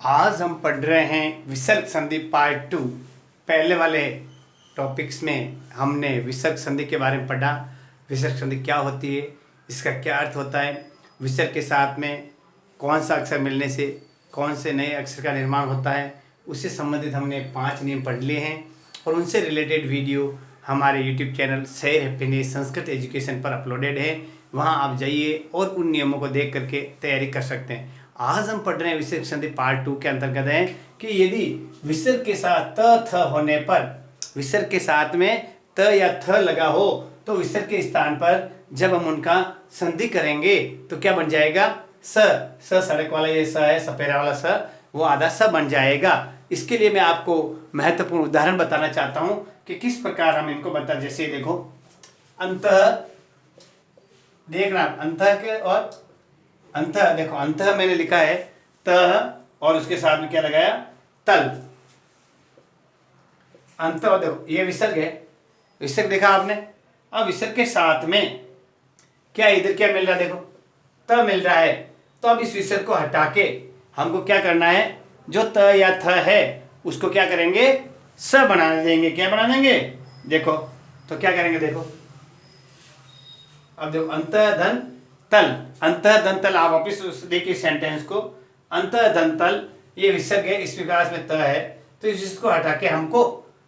आज हम पढ़ रहे हैं विसर्ग संधि पार्ट 2। पहले वाले टॉपिक्स में हमने विसर्ग संधि के बारे में पढ़ा। विसर्ग संधि क्या होती है, इसका क्या अर्थ होता है, विसर्ग के साथ में कौन सा अक्षर मिलने से कौन से नए अक्षर का निर्माण होता है, उससे संबंधित हमने 5 नियम पढ़ लिए हैं और उनसे रिलेटेड वीडियो हमारे यूट्यूब चैनल शेर हैप्पीनेस संस्कृत एजुकेशन पर अपलोडेड है। वहां आप जाइए और उन नियमों को देख करके तैयारी कर सकते हैं। आज हम पढ़ रहे हैं विसर्ग संधि पार्ट 2 के अंतर्गत है कि यदि विसर्ग के साथ त थ होने पर, विसर्ग के साथ में त या थ लगा हो तो विसर्ग के स्थान पर जब हम उनका संधि करेंगे तो क्या बन जाएगा? स सड़क वाला ये स है, सपेरा वाला स, वो आधा स बन जाएगा। इसके लिए मैं आपको महत्वपूर्ण उदाहरण बताना चाहता हूं कि किस प्रकार हम इनको बता। जैसे देखो, अंतः, देखना अंतः के और अंतः, देखो अंतः मैंने लिखा है त और उसके साथ में क्या लगाया? तल। अंतः, देखो ये विसर्ग है, विसर्ग देखा आपने। अब विसर्ग के साथ में क्या इधर क्या मिल रहा है? देखो त मिल रहा है। तो अब इस विसर्ग को हटा के हमको क्या करना है? जो त या थ है उसको क्या करेंगे? स बना देंगे। क्या बना देंगे? देखो तो क्या करेंगे? देखो अब देखो, अंतः धन तल, अंतः धन तल। आप वापिस देखिए सेंटेंस को, अंतः धन तल, ये विसर्ग है, इस विकास में त है, तो इस को हटा के हमको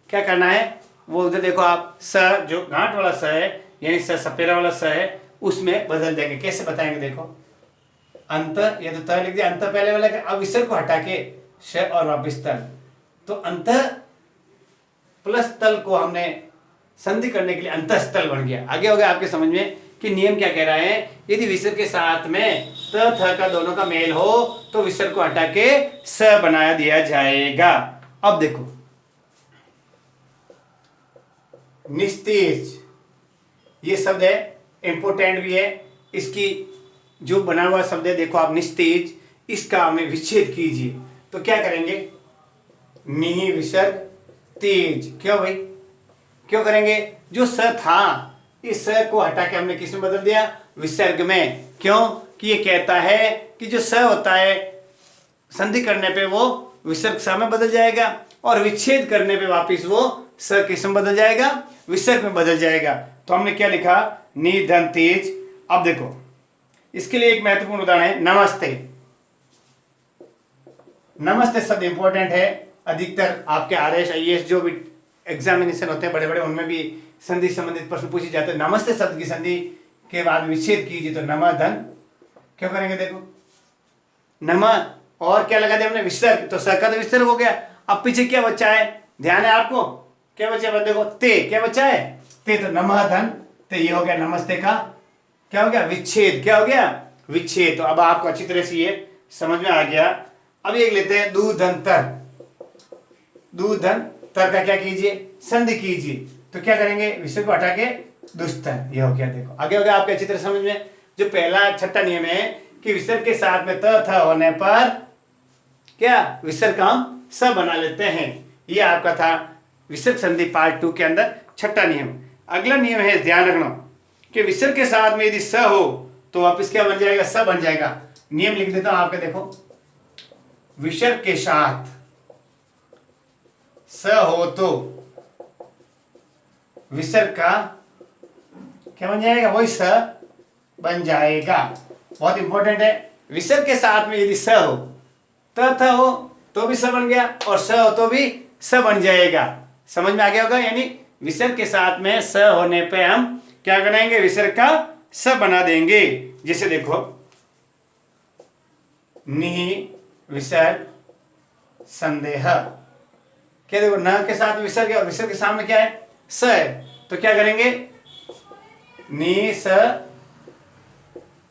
क्या करना है? वो उधर देखो आप, स जो गांठ वाला स है यानी स सपेरा वाला स है उसमें बदल देंगे। कैसे बताएंगे? देखो अंत, ये तो त लिख दिया, अंत पहले वाला। अब विसर्ग को हटा के श और वापिस तल, तो अंत प्लस तल को हमने संधि करने के लिए अंतस्थल बन गया। आगे हो गया आपके समझ में कि नियम क्या कह रहा है। यदि विसर्ग के साथ में त थ का दोनों का मेल हो तो विसर्ग को हटा के स बना दिया जाएगा। अब देखो, निस्तेज ये शब्द है, इंपोर्टेंट भी है। इसकी जो बना हुआ शब्द है देखो आप, निस्तेज, इसका हमें विच्छेद कीजिए। तो क्या करेंगे? नि विसर्ग तेज। क्यों भाई, क्यों करेंगे? जो स था इस स को हटा के हमने किस में बदल दिया? विसर्ग में। क्यों कि ये कहता है कि जो स होता है संधि करने पे वो विसर्ग स में बदल जाएगा और विच्छेद करने पे वापिस वो स किस में बदल जाएगा? विसर्ग में बदल जाएगा। तो हमने क्या लिखा? नि धन तेज। अब देखो इसके लिए एक महत्वपूर्ण उदाहरण है, नमस्ते। नमस्ते शब्द इंपॉर्टेंट है। अधिकतर आपके आरएस आईएएस जो भी एग्जामिनेशन होते हैं बड़े बड़े, उनमें भी संधि संबंधित प्रश्न पूछे जाते हैं। नमस्ते शब्द की संधि के बाद विच्छेद कीजिए तो नम धन। क्यों करेंगे? देखो नम और क्या लगा दिया हमने? विसर्ग, तो स का तो विसर्ग हो गया। अब पीछे क्या बचा है? ध्यान है आपको? क्या बचा है? देखो ते, क्या बचा है? ते, तो नम धन, तो ये हो गया नमस्ते का क्या हो गया? विच्छेद। क्या हो गया? विच्छेद। तो अब आपको अच्छी तरह से ये समझ में आ गया। अब एक लेते हैं दूधन तर। दूधन तर का क्या कीजिए? संधि कीजिए। तो क्या करेंगे? विसर्ग को हटा के दुस्तर, ये हो गया। देखो आगे हो गया आपके अच्छी तरह समझ में। जो पहला छठा नियम है कि विसर्ग के साथ में त थ होने पर क्या विसर्ग का हम स बना लेते हैं। ये आपका था विसर्ग संधि पार्ट 2 के अंदर छठा नियम। अगला नियम है, ध्यान रखना कि विसर्ग के साथ में यदि स हो तो वापिस क्या बन जाएगा? स बन जाएगा। नियम लिख देता हूं आपके, देखो विसर्ग के साथ स हो तो विसर्ग का क्या बन जाएगा? वही स बन जाएगा। बहुत इंपॉर्टेंट है। विसर्ग के साथ में यदि स हो, त थ हो तो भी स बन गया और स हो तो भी स बन जाएगा। समझ में आ गया होगा। यानी विसर्ग के साथ में स होने पे हम क्या करेंगे? विसर्ग का स बना देंगे। जैसे देखो, नि विसर्ग संदेह। क्या देखो, न के साथ विसर्ग है, विसर्ग के सामने क्या है? स है, तो क्या करेंगे? नि स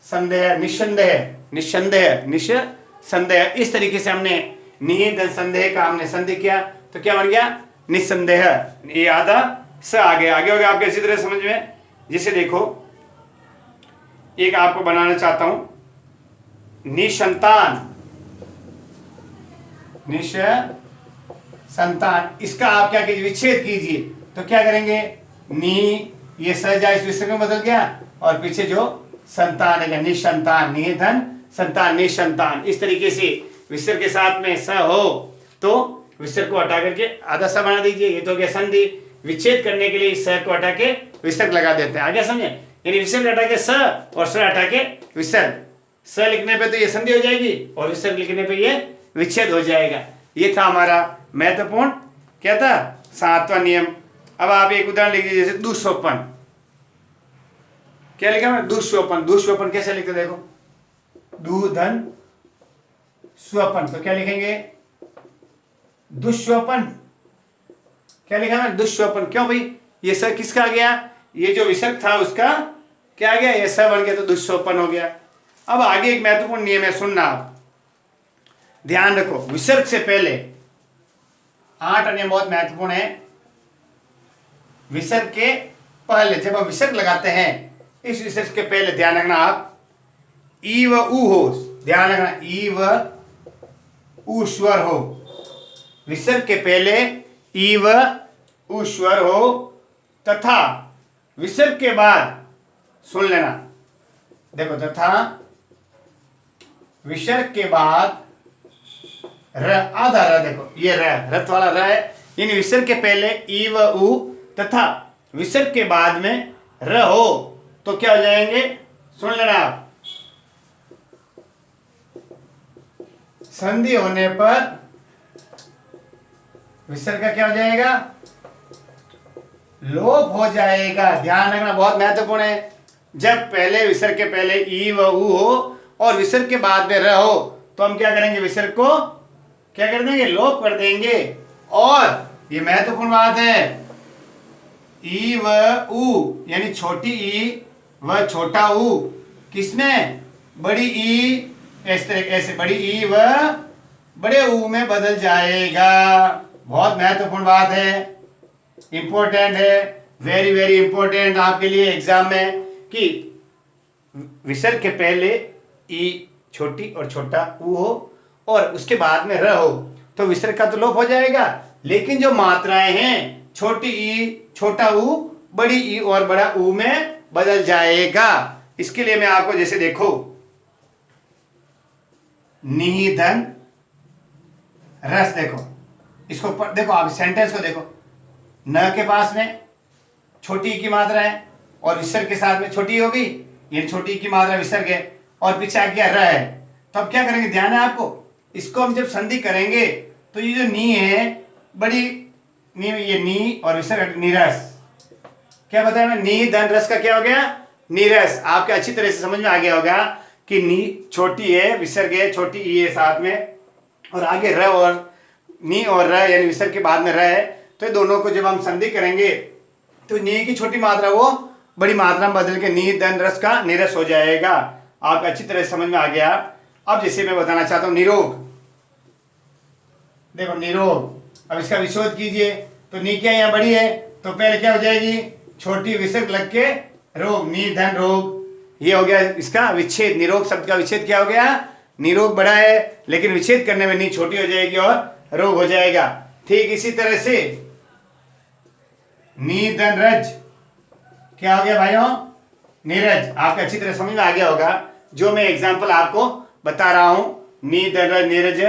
संदेह, निसंदेह, निसंदेह, निसंदेह। इस तरीके से हमने नि धन संदेह का हमने संधि किया तो क्या बन गया? निसंदेह। ये आधा स आ गया। आगे हो गया आपके अच्छी तरह समझ में। जैसे देखो, एक आपको बनाना चाहता हूं, निसंतान, निश संतान, इसका आप क्या कीजिए? विच्छेद कीजिए। तो क्या करेंगे? नी, ये सजा इस विसर्ग में बदल गया और पीछे जो संतान है, निसंतान, निधन संतान, निसंतान। इस तरीके से विसर्ग के साथ में स हो तो विसर्ग को हटा करके आधा सा बना दीजिए। ये तो हो गया संधि। विच्छेद करने के लिए स को हटा के विसर्ग लगा देते हैं। आगे समझे? यानी विसर्ग हटा के स और स हटा के विसर्ग। स लिखने पे तो ये संधि हो जाएगी और विसर्ग लिखने पे ये विच्छेद हो जाएगा। ये था हमारा महत्वपूर्ण क्या था, 7वां नियम। अब आप एक उदाहरण लिखिए, जैसे दुष्वपन। क्या लिखा है? दुष्वपन। दुष्वपन कैसे लिखते देखो, दु धन स्वपन, तो क्या लिखेंगे? दुष्वपन। क्या लिखा है? दुष्वपन। क्यों भाई? ये स किसका आ गया? ये जो विसर्ग था उसका क्या आ गया? ये स बन गया तो दुष्वपन हो गया। अब आगे एक महत्वपूर्ण नियम है, सुनना आप, ध्यान रखो। विसर्ग से पहले 8 नियम बहुत महत्वपूर्ण है। विसर्ग के पहले जब हम विसर्ग लगाते हैं, इस विसर्ग के पहले ध्यान रखना आप, ई व उ हो। ध्यान रखना, ई व उ स्वर हो। विसर्ग के पहले ई व उ स्वर हो तथा विसर्ग के बाद, सुन लेना, देखो, तथा विसर्ग के बाद र, आधा र, देखो ये र, रथ वाला र है। यानी विसर्ग के पहले ई व उ तथा विसर्ग के बाद में र हो तो क्या हो जाएंगे? सुन लेना आप, संधि होने पर विसर्ग का क्या हो जाएगा? लोप हो जाएगा। ध्यान रखना, बहुत महत्वपूर्ण है। जब पहले विसर्ग के पहले ई व उ हो और विसर्ग के बाद में र हो तो हम क्या करेंगे? विसर्ग को क्या कर देंगे? लोप कर देंगे। और ये महत्वपूर्ण बात है, ई व उ यानी छोटी ई व छोटा उ किसमें? बड़ी ई, ऐसे बड़ी ई व बड़े उ में बदल जाएगा। बहुत महत्वपूर्ण बात है, इंपॉर्टेंट है, वेरी वेरी इंपॉर्टेंट आपके लिए एग्जाम में, कि विसर्ग के पहले ई छोटी और छोटा उ हो और उसके बाद में र हो तो विसर्ग का तो लोप हो जाएगा। लेकिन जो मात्राएं हैं, छोटी ई, छोटा उ, बड़ी ई और बड़ा उ में बदल जाएगा। इसके लिए मैं आपको, जैसे देखो, निधन रस, देखो इसको देखो आप, सेंटेंस को देखो, न के पास में छोटी की मात्रा है और विसर्ग के साथ में छोटी होगी, ये छोटी की मात्रा विसर्ग है और पीछे आ गया र है। तो अब क्या करेंगे? ध्यान है आपको, इसको हम जब संधि करेंगे तो ये जो नी है, बड़ी नी, ये नी और विसर्ग नीरस। क्या बताया मैं? नी धन रस का क्या हो गया? नीरस। आपके अच्छी तरह से समझ में आ गया होगा कि नी छोटी है, विसर्ग है, छोटी ई है साथ में, और आगे र और नी और र यानी विसर्ग के बाद में र है। तो ये दोनों को जब हम संधि करेंगे तो नी की छोटी मात्रा वो बड़ी मात्रा में बदल के नी धन रस का नीरस हो जाएगा। आपको अच्छी तरह से समझ में आ गया। अब जैसे मैं बताना चाहता हूँ निरोग, देखो निरोग। अब इसका विशोध कीजिए तो नी क्या यहाँ बड़ी है तो पहले क्या हो जाएगी? छोटी विसर्ग लग के रोग, नी धन रोग, ये हो गया इसका विच्छेद। निरोग शब्द का विच्छेद क्या हो गया? निरोग बड़ा है लेकिन विच्छेद करने में नी छोटी हो जाएगी और रोग हो जाएगा। ठीक इसी तरह से नीधन रज क्या हो गया भाइयों? नीरज। आपको अच्छी तरह समझ में आ गया होगा जो मैं एग्जांपल आपको बता रहा हूं। नीधन रज, नीरज।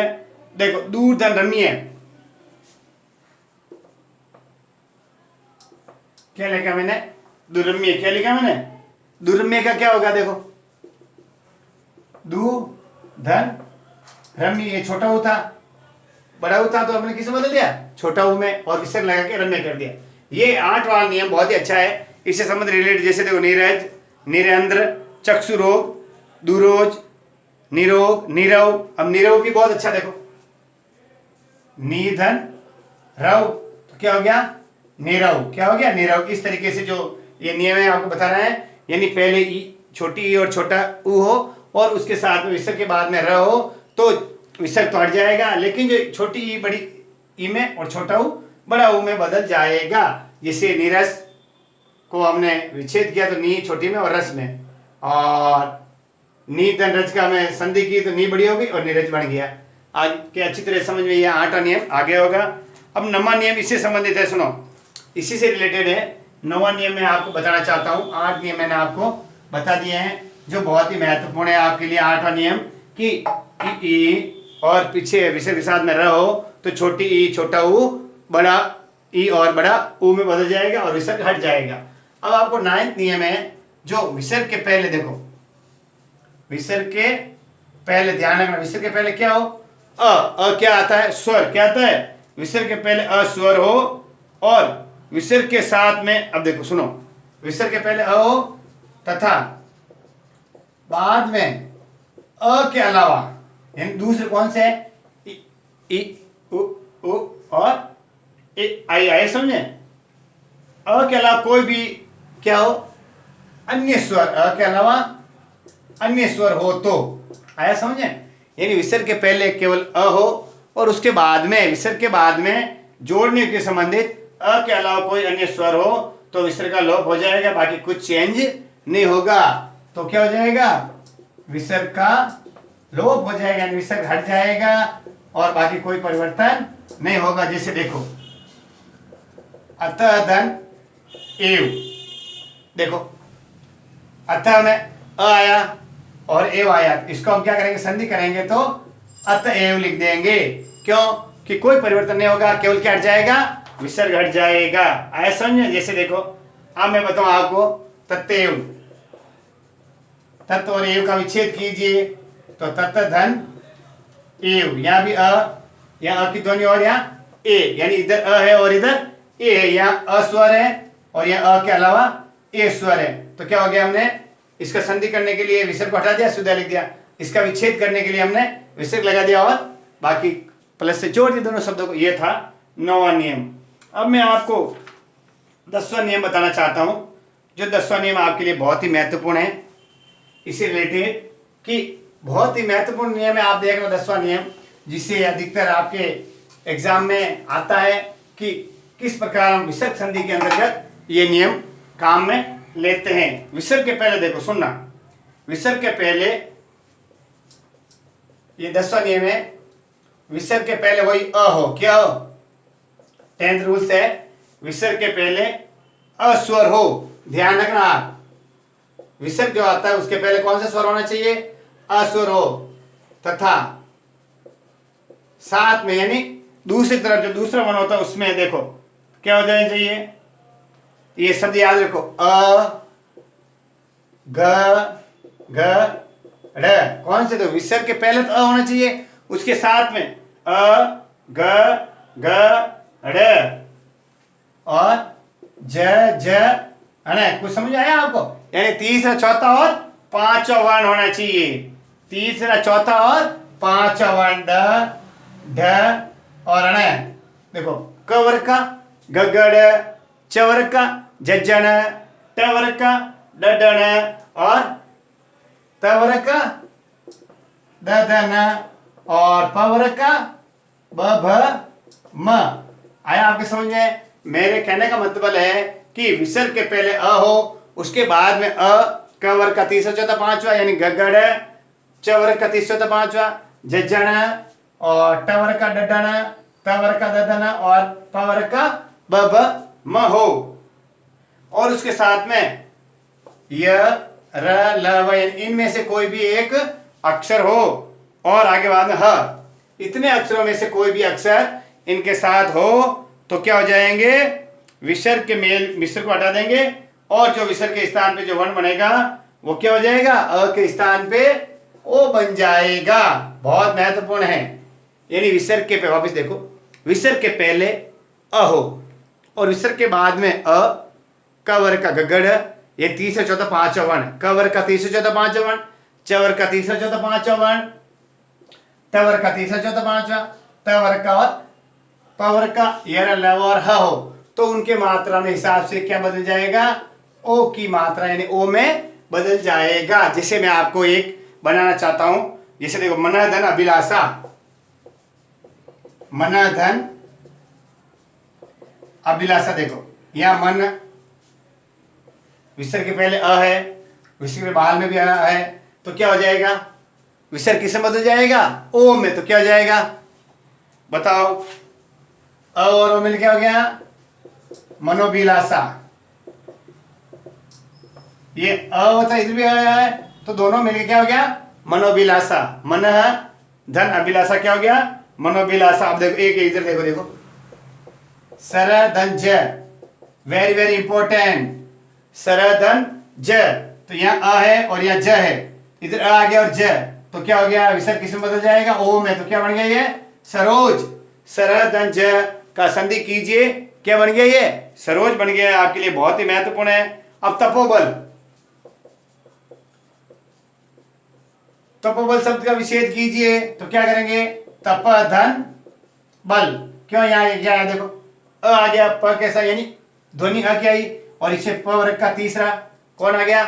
देखो दूरधन रम्य, क्या लिखा मैंने? दुरम्य। क्या लिखा मैंने? दुरम्य का क्या होगा? देखो दू धन रम्य, ये छोटा ऊ था, बड़ा ऊ था तो हमने किसे बदल दिया? छोटा ऊ में और विसर्ग लगा के रम्य कर दिया। ये 8 वाला नियम बहुत ही अच्छा है, इससे संबंध रिलेटेड। जैसे देखो नीरज, निरेंद्र, चक्षु रोग, दुरोज, निरोग, नीरव। अब नीरव भी बहुत अच्छा, देखो निधन रव तो क्या हो गया? नीरव। क्या हो गया? नीरव। इस तरीके से जो ये नियम है आपको बता रहा है, यानी पहले ई, छोटी ई और छोटा ऊ हो और उसके साथ में विसर्ग के बाद में र हो तो विसर्ग तो हट जाएगा, लेकिन जो छोटी ई बड़ी ई में और छोटा ऊ बड़ा ऊ में बदल जाएगा। जैसे नीरस को हमने विच्छेद किया तो नी छोटी में और रस में, और नी धन रज का मैं संधि की तो नी बड़ी हो गई और नीरज बन गया। आज के अच्छी तरह समझ में ये 8वां नियम आ गया होगा। अब 9वां नियम इससे संबंधित है, सुनो, इसी से रिलेटेड है। 9वां नियम मैं आपको बताना चाहता हूँ। 8 नियम मैंने आपको बता दिए हैं जो बहुत ही महत्वपूर्ण है आपके लिए। 8वां नियम कि ई और पीछे विसर्ग के साथ में र हो तो छोटी ई छोटा ऊ बड़ा ई और बड़ा ऊ में बदल जाएगा और विसर्ग हट जाएगा। अब आपको 9th नियम है जो विसर्ग के पहले देखो, विसर्ग के पहले ध्यान रखना, विसर्ग के पहले क्या हो, अ क्या आता है, स्वर क्या आता है, विसर्ग के पहले अ स्वर हो और विसर्ग के साथ में, अब देखो सुनो, विसर्ग के पहले अ हो तथा बाद में अ के अलावा यानी दूसरे कौन से है, ई उ और आई आए समझे, अ के अलावा कोई भी क्या हो, अन्य स्वर, अ के अलावा अन्य स्वर हो तो, आया समझे, यानी विसर्ग के पहले केवल अ हो और उसके बाद में विसर्ग के बाद में जोड़ने के संबंधित अ के अलावा कोई अन्य स्वर हो तो विसर्ग का लोप हो जाएगा, बाकी कुछ चेंज नहीं होगा। तो क्या हो जाएगा, विसर्ग का लोप हो जाएगा, विसर्ग हट जाएगा और बाकी कोई परिवर्तन नहीं होगा। जैसे देखो अतः धन एव, देखो अतः में अ आया और एव आया, इसको हम क्या करेंगे, संधि करेंगे तो अतएव लिख देंगे, क्यों कि कोई परिवर्तन नहीं होगा, केवल क्या हट जाएगा, विसर्ग हट जाएगा। आया समझ। जैसे देखो अब मैं बताऊं आपको, तत्एव, तत्व और एव का विच्छेद कीजिए तो तत्त धन एव, यहां भी यहाँ अ की ध्वनि और यहाँ ए, यानी इधर अ है और इधर ए है, यहाँ अ स्वर है और यहाँ अ के अलावा ए स्वर है, तो क्या हो गया, हमने इसका संधि करने के लिए विसर्ग को हटा दिया, सीधा लिख दिया, इसका विच्छेद करने के लिए हमने विसर्ग लगा दिया और बाकी प्लस से जोड़ दिए दोनों शब्दों को। ये था 9वां नियम। अब मैं आपको 10वां नियम बताना चाहता हूं, जो 10वां नियम आपके लिए बहुत ही महत्वपूर्ण है, इसे रिलेटेड कि बहुत ही महत्वपूर्ण नियम है। आप देख रहे हो 10वां नियम, जिससे अधिकतर आपके एग्जाम में आता है कि किस प्रकार हम विसर्ग संधि के अंतर्गत ये नियम काम में लेते हैं। विसर्ग के पहले देखो सुनना, विसर्ग के पहले ये 10वां नियम है, विसर्ग के पहले वही अ हो, क्या हो, 10th रूल्स है, विसर्ग के पहले अस्वर हो। ध्यान रखना आप, विसर्ग जो आता है उसके पहले कौन सा स्वर होना चाहिए, अस्वर हो, तथा साथ में यानी दूसरी तरफ जो दूसरा वन होता है उसमें देखो क्या हो जाना चाहिए, ये शब्द याद रखो, अ ग घ ड़, कौन से, तो विसर्ग के पहले तो अ होना चाहिए, उसके साथ में अ ग घ ड़ और ज ज है, कुछ समझ आया आपको, यानी तीसरा चौथा और पांचवा वर्ण होना चाहिए, तीसरा चौथा और पांचवा वर्ण, ड ढ और अण। देखो क वर्ग का गगड़, च वर्ग का जजन, ट वर्ग का डडण और त वर्ग का ददन और प वर्ग का ब भ म। आया आपके समझ में। मेरे कहने का मतलब है कि विसर्ग के पहले अ हो, उसके बाद में क वर्ग का तीसरा चौथा पांचवा यानी गगड़, च वर्ग का तीसरा चौथा पांचवा जजन और ट वर्ग का डडन, त वर्ग का ददन और प वर्ग का ब भ म हो, और उसके साथ में य र ल व, इनमें से कोई भी एक अक्षर हो और आगे बाद में ह, इतने अक्षरों में से कोई भी अक्षर इनके साथ हो तो क्या हो जाएंगे, विसर्ग के मेल, विसर्ग को हटा देंगे और जो विसर्ग के स्थान पे जो वर्ण बनेगा वो क्या हो जाएगा, अ के स्थान पे ओ बन जाएगा। बहुत महत्वपूर्ण है, यानी विसर्ग के पे वापस देखो, विसर्ग के पहले अ हो और विसर्ग के बाद में क वर्ग का गगड़, ये तीसरा चौथा पांचवा वर्ण, क वर्ग का तीसरा चौथा पांचवा वर्ण, च वर्ग का तीसरा चौथा पांचवा वर्ण, ट वर्ग का तीसरा चौथा पांचवा, त वर्ग का और प वर्ग का यर ल और ह हो तो उनके मात्रा में हिसाब से क्या बदल जाएगा, ओ की मात्रा यानी ओ में बदल जाएगा। जैसे मैं आपको एक बनाना चाहता हूं, जैसे देखो मन धन अभिलाषा, मन धन अभिलाषा, देखो यहां मन विसर्ग के पहले अ है, विसर्ग के बाद में भी अ है, तो क्या हो जाएगा, विसर्ग किसमें बदल जाएगा, ओ में, तो क्या हो जाएगा बताओ, अ और ओ मिल क्या हो गया, मनोभिलाषा। ये अ होता है, इधर भी आया है तो दोनों मिलके क्या हो गया, मनोभिलाषा। मन धन अभिलाषा क्या हो गया? मनोभिलाषा। अब देखो एक इधर देखो देखो, सर धन ज, वेरी वेरी इंपॉर्टेंट, सर धन ज। तो यहाँ अ है और यहाँ ज है, इधर अ आ गया और ज, तो क्या हो गया? विसर्ग किस में बदल जाएगा? ओ में। तो क्या बन गया ये? सरोज। सर धन ज का संधि कीजिए, क्या बन गया ये? सरोज बन गया। आपके लिए बहुत ही महत्वपूर्ण है। अब तपोबल, तपोबल शब्द का विच्छेद कीजिए, तो क्या करेंगे? तप धन बल। क्यों यहाँ क्या है? देखो अ आ गया, प कैसा, यानी ध्वनि अ की आई, और इसे प वर्ग का तीसरा कौन आ गया?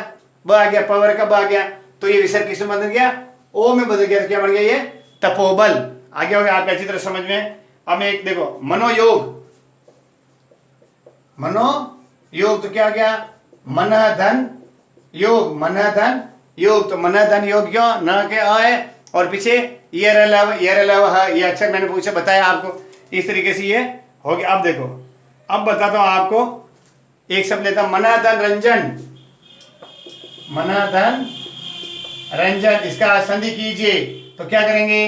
ब आ गया, प वर्ग का ब आ गया, तो ये विसर्ग किस में बदल गया? ओ में बदल गया। तो क्या बन गया ये? तपोबल। आगे हो गया आप अच्छी तरह समझ में। अब एक देखो मनोयोग, मनोयोग तो क्या आ गया? मन धन योग, मन धन योग। तो मन धन योग क्यों? न के अ है और पीछे ये लव है, ये अक्षर मैंने पूछा बताया आपको, इस तरीके से ये हो गया। अब देखो, अब बताता हूं आपको, एक शब्द लेता, मनाधन रंजन, मनाधन रंजन, इसका संधि कीजिए, तो क्या करेंगे?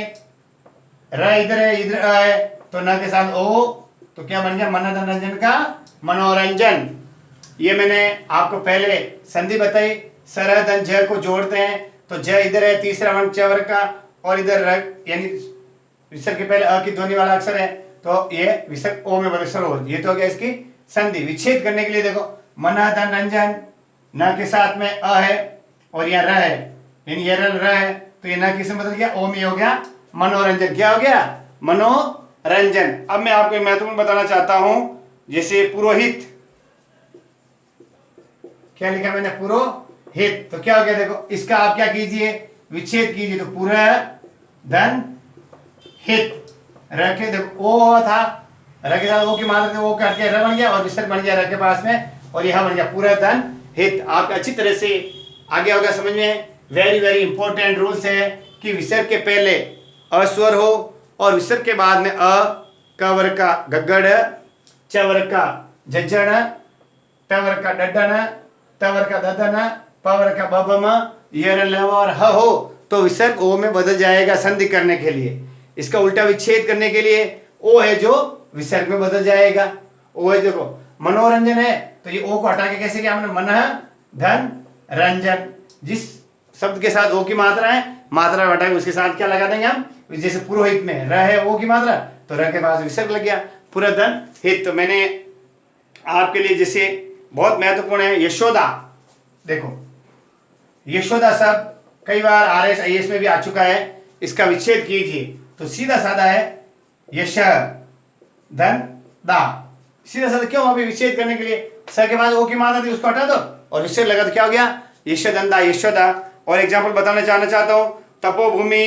र इधर है, इधर अ है, तो न के साथ ओ, तो क्या बन गया? मनाधन रंजन का मनोरंजन। ये मैंने आपको पहले संधि बताई, सर धन ज को जोड़ते हैं, तो ज इधर है तीसरा वर्ण च वर्ग का, और इधर र यानी विसर्ग के पहले अ की ध्वनि वाला अक्षर है, तो ये विसर्ग ओ में बदल सरोज। ये तो हो गया इसकी संधि। विच्छेद करने के लिए देखो, मना धन रंजन, न के साथ में अ है और यहाँ र है, यानी ये र है, तो ये न किस में बदल गया? ओ में हो गया मनोरंजन। क्या हो गया? मनोरंजन। अब मैं आपको महत्वपूर्ण बताना चाहता हूं, जैसे पुरोहित, क्या लिखा मैंने? पुरोहित। तो क्या हो गया? देखो इसका आप क्या कीजिए? विच्छेद कीजिए, तो पूरा धन हित, रखे देखो ओ था, रखे साथ ओ की मात्रा थी, ओ काट के र बन गया और विसर्ग बन गया र के पास में, और यह बन गया पूरा धन हित। आप अच्छी तरह से आगे होगा समझ में। वेरी वेरी इंपॉर्टेंट रूल्स है कि विसर्ग के पहले अस्वर हो और विसर्ग के बाद में अ, क वर्ग का गग्गड़, च वर्ग का झज्जण, ट वर्ग का डड्डन, त वर्ग का ददन, प वर्ग का बबम, य ल और ह हो, तो विसर्ग ओ में बदल जाएगा संधि करने के लिए। इसका उल्टा विच्छेद करने के लिए ओ है जो विसर्ग में बदल जाएगा। ओ है देखो मनोरंजन है, तो ये ओ को हटा के कैसे किया हमने? मन धन रंजन। जिस शब्द के साथ ओ की मात्रा है, मात्रा हटा के उसके साथ क्या लगा देंगे हम? जैसे पुरोहित में र है ओ की मात्रा, तो र के पास विसर्ग लग गया, पूरा धन हित। तो मैंने आपके लिए जैसे बहुत महत्वपूर्ण है यशोदा, देखो यशोदा शब्द कई बार RS IS में भी आ चुका है, इसका विच्छेद कीजिए, तो सीधा साधा है यश धन दा। सीधा साधा क्यों? अभी विच्छेद करने के लिए स के बाद ओ की मात्रा थी, उसको हटा दो और विच्छेद लगा, तो क्या हो गया? यशोदंदा, यशोदा। और एग्जाम्पल बताना चाहता हूं, तपोभूमि,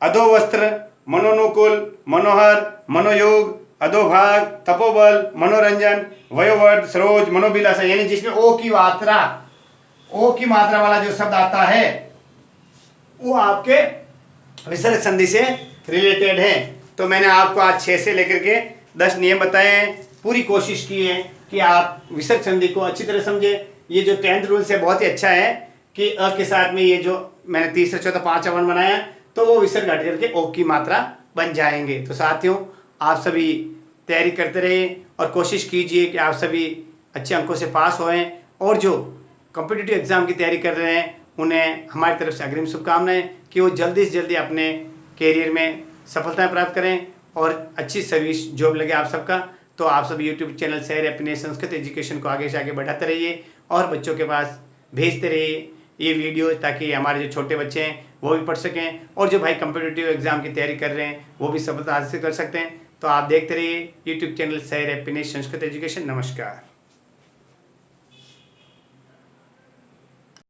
अधोवस्त्र, मनोनुकूल, मनोहर, मनोयोग, अधोभाग, तपोबल, मनोरंजन, वयोवर्ध, सरोज, मनोभिलाषा, यानी जिसमें ओ की मात्रा वाला जो शब्द आता है वो आपके विसर्ग संधि से रिलेटेड है। तो मैंने आपको आज 6 से लेकर के 10 नियम बताए हैं। पूरी कोशिश की है कि आप विसर्ग संधि को अच्छी तरह समझे। ये जो 10th रूल्स है बहुत ही अच्छा है कि अ के साथ में ये जो मैंने तीसरा चौथा पांचवा वर्ण बनाया, तो वो विसर्ग हट करके ओ की मात्रा बन जाएंगे। तो साथियों, आप सभी तैयारी करते रहिए और कोशिश कीजिए कि आप सभी अच्छे अंकों से पास होएं, और जो कॉम्पिटिटिव एग्जाम की तैयारी कर रहे हैं उन्हें हमारी तरफ से अग्रिम शुभकामनाएं कि वो जल्दी से जल्दी अपने कैरियर में सफलताएं प्राप्त करें और अच्छी सर्विस जॉब लगे आप सबका। तो आप सब यूट्यूब चैनल शेयर अपने संस्कृत एजुकेशन को आगे से आगे बढ़ाते रहिए और बच्चों के पास भेजते रहिए ये वीडियो, ताकि हमारे जो छोटे बच्चे हैं वो भी पढ़ सकें, और जो भाई कॉम्पिटिटिव एग्जाम की तैयारी कर रहे हैं वो भी सफलता हासिल कर सकते हैं। तो आप देखते रहिए YouTube channel share Sanskrit education. नमस्कार।